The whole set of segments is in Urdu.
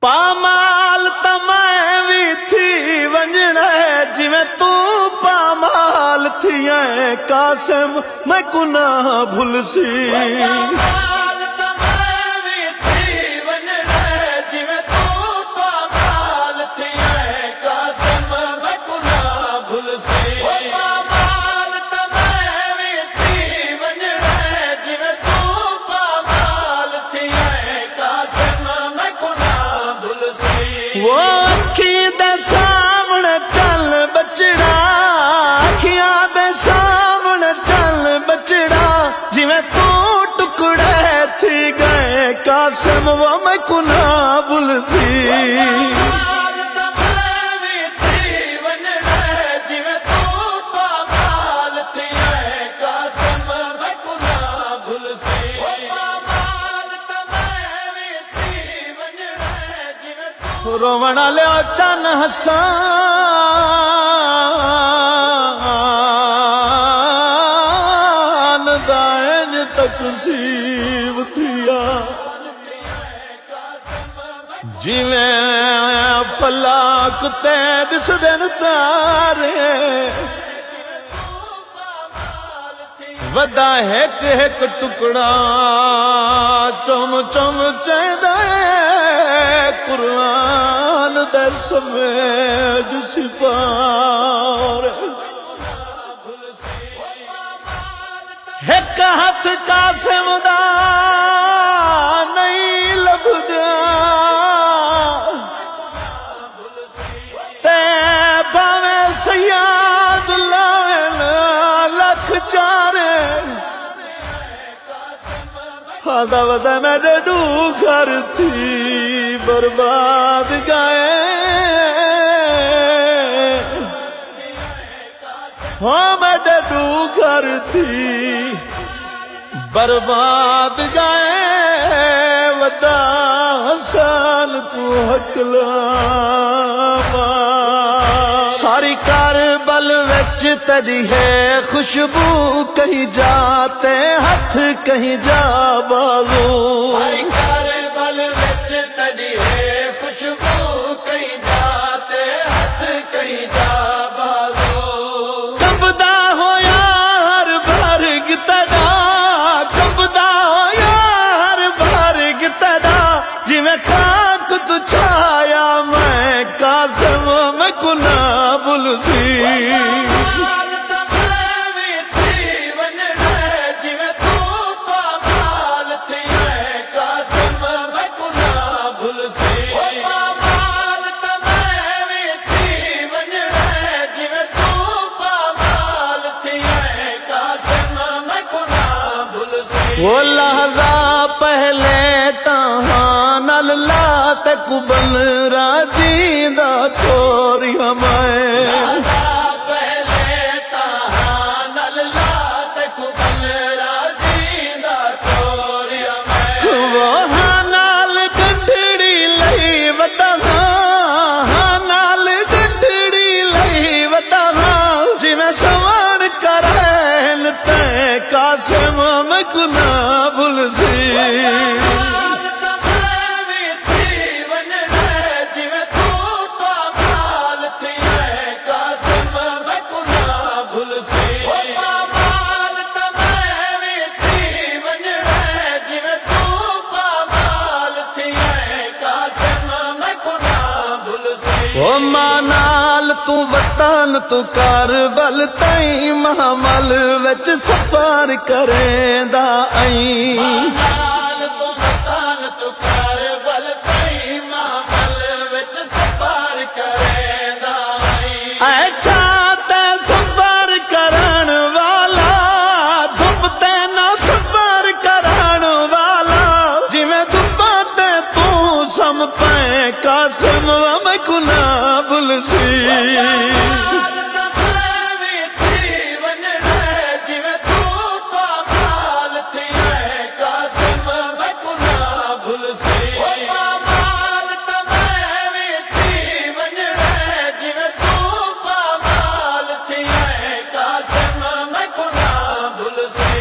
پامال تے میں وی تھی ونجنا جویں تو پامال تھی اے قاسم میں کنا بھل سی وہ اکھی دے سامنے چل بچڑا اکھیاں دے سامنے چل بچڑا جویں تو ٹکڑے تھی گئے قاسم وہ میں کنا بھل سی روون والے چن حسان دائن تقسیم تھیا جویں فلاک تے دس دن تارے ودا ایک ایک ٹکڑا چم چم چیندا قرآن دے سمیج سپار ایک ہاتھ قاسم دا نہیں لبدا تے باویں سیاد لکھ چارے آدھا ودا میں ڈو گھر تھی برباد گئے ہاں میں ڈو گھر تھی برباد گئے ودا حسان کو حکلاما ساری کربل وچ تیری ہے خوشبو کہیں جاتے ہاتھ کہیں جا بازو ساری کربل وچ تیری ہے خوشبو کہیں جاتے ہاتھ کہیں جا بازو کبدا ہویا ہر بھر گتدا کبدا ہویا ہر بھر گتدا جویں خاک تو چھایا میں قاسم میں کنا بھل سی وہ لحظہ پہلے تہاں نل لات قبل راجی دا چھوڑی ہمیں قاسم میں کنا بھل سی او مانال تو وطن تو کربل تائیں محمل وچ سفر کریندا ایں مانال تو وطن تو کربل تائیں محمل وچ سفر کریندا ایں اے چاہتے سفر کرن والا دھوپ تے نہ سفر کرن والا جویں دھوپ تے تو سم پے قاسم میں کنا بھل سی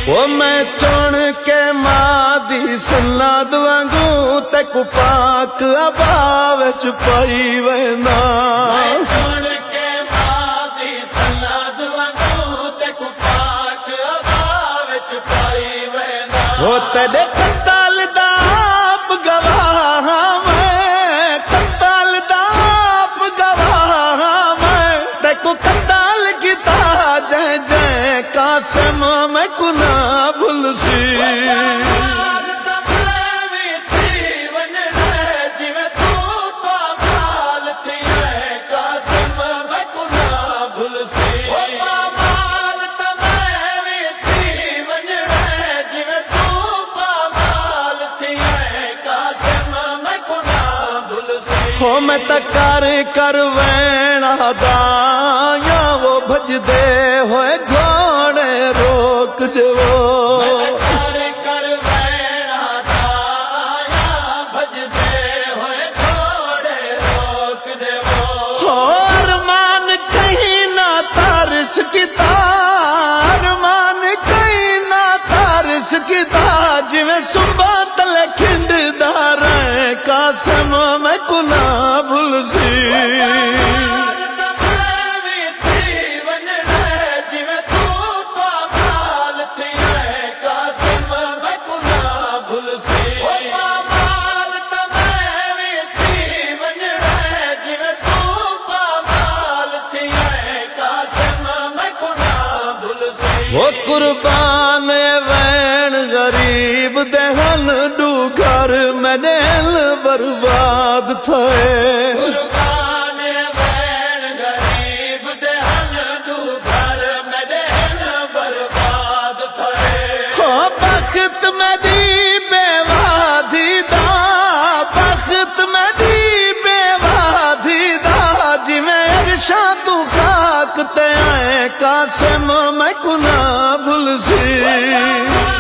وہ میں چن کے مار دی سناد وانگو تے کو پاک ابا وچ پائی وینا چھوڑ کے ماں دی سناد وانگو تے کو پاک ابا وچ پائی وینا او تیرے قتل دا آپ گواہ میں قتل دا آپ گواہ میں تے کو قتل کیتا جے جے قاسم میں کو نہ بھول سی ہو میں تکار کر وینا دا یا وہ بھج دے ہوئے گھوڑے روک جو ارمان کہیں نہ تارش کیتا ارمان کہیں نہ تارش کیتا جی میں صبح تلے کھنڈ دار قاسم میں کو نہ بھول سی وہ قربان وین غریب دہن ڈو گھر میں دل برباد تھے قربان وین غریب دہن ڈو گھر میں دل برباد تھے ہاں بخت میں دی بے وادی دا بخت میں دی بے وادی دا جی میں عرشاں تو خاک تے آئے قاسم میں کو نہ بھول سی